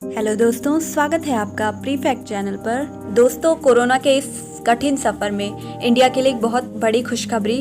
Hello दोस्तों, स्वागत है आपका प्रीफैक्ट चैनल पर। दोस्तों, कोरोना के इस कठिन सफर में इंडिया के लिए एक बहुत बड़ी खुशखबरी।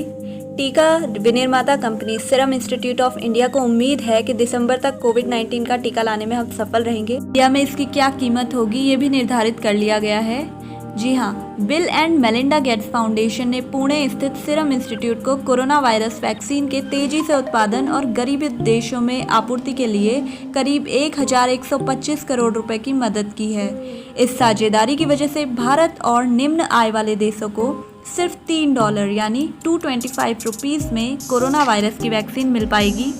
टीका विनिर्माता company serum institute of India को उम्मीद है कि दिसंबर तक कोविड-19 का टीका लाने में हम सफल रहेंगे। इंडिया में इसकी क्या कीमत होगी, ये भी निर्धारित कर लिया गया है। जी हाँ, bill and Melinda Gates foundation ने पुणे स्थित सीरम इंस्टीट्यूट को कोरोना वायरस वैक्सीन के तेजी से उत्पादन और गरीब देशों में आपूर्ति के लिए करीब 1125 करोड़ रुपए की मदद की है। इस साझेदारी की वजह से भारत और निम्न आय वाले देशों को सिर्फ $3 यानी 225 रुपीस में कोरोना वायरस की वैक्सीन मिल पाएगी।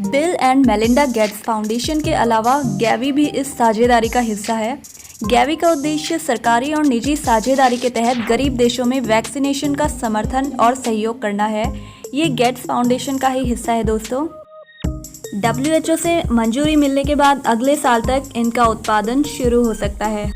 Bill and Melinda Gates foundation के अलावा गैवी भी इस साझेदारी का हिस्सा है। गैवी का उद्देश्य सरकारी और निजी साझेदारी के तहत गरीब देशों में वैक्सीनेशन का समर्थन और सहयोग करना है। ये गेट्स फाउंडेशन का ही हिस्सा है दोस्तों। WHO से मंजूरी मिलने के बाद अगले साल तक इनका उत्पादन शुरू हो सकता है।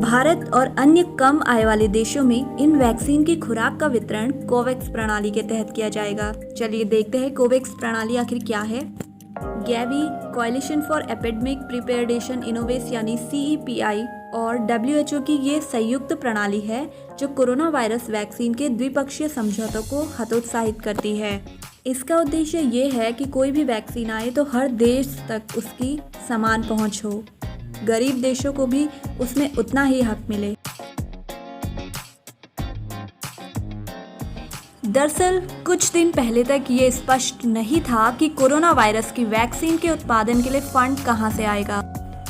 भारत और अन्य कम आय वाले देशों में इन वैक्सीन की खुराक का वितरण कोवैक्स प्रणाली के तहत किया जाएगा। चलिए देखते हैं कोवैक्स प्रणाली आखिर क्या है। Gavi coalition for epidemic preparedness innovation यानी CEPI और WHO की ये संयुक्त प्रणाली है जो कोरोना वायरस वैक्सीन के द्विपक्षीय समझौतों को हतोत्साहित करती है। इसका उद्देश्य ये है कि कोई भी वैक्सीन आए तो हर देश तक उसकी समान पहुंच हो, गरीब देशों को भी उसमें उतना ही हक मिले। दरअसल कुछ दिन पहले तक ये स्पष्ट नहीं था कि कोरोना वायरस की वैक्सीन के उत्पादन के लिए फंड कहां से आएगा,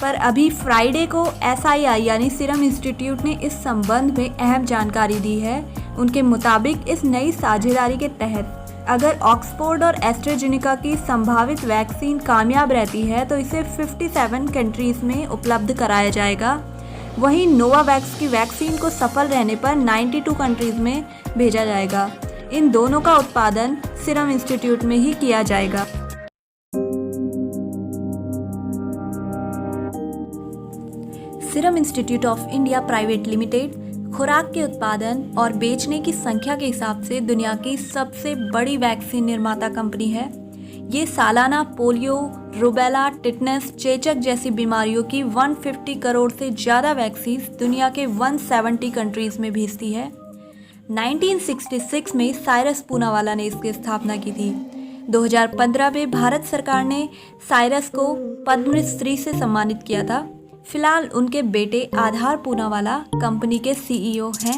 पर अभी फ्राइडे को SII यानी सीरम इंस्टीट्यूट ने इस संबंध में अहम जानकारी दी है। उनके मुताबिक इस नई साझेदारी के तहत अगर ऑक्सफोर्ड और एस्ट्राजेनेका की संभावित वैक्सीन कामयाब रहती है तो इसे 57 कंट्रीज में उपलब्ध कराया जाएगा। वहीं नोवावैक्स की वैक्सीन को सफल रहने पर 92 कंट्रीज में भेजा जाएगा। इन दोनों का उत्पादन सीरम इंस्टीट्यूट में ही किया जाएगा। Serum institute of India private limited खुराक के उत्पादन और बेचने की संख्या के हिसाब से दुनिया की सबसे बड़ी वैक्सीन निर्माता कंपनी है। ये सालाना पोलियो, रूबेला, टिटनेस, चेचक जैसी बीमारियों की 150 करोड़ से ज़्यादा वैक्सीन दुनिया के 170 कंट्रीज में भेजती है। 1966 में साइरस पूनावाला ने इसकी स्थापना की थी। 2015 में भारत सरकार ने साइरस को पद्मश्री से सम्मानित किया था। फिलहाल उनके बेटे आधार पूनावाला कंपनी के CEO हैं।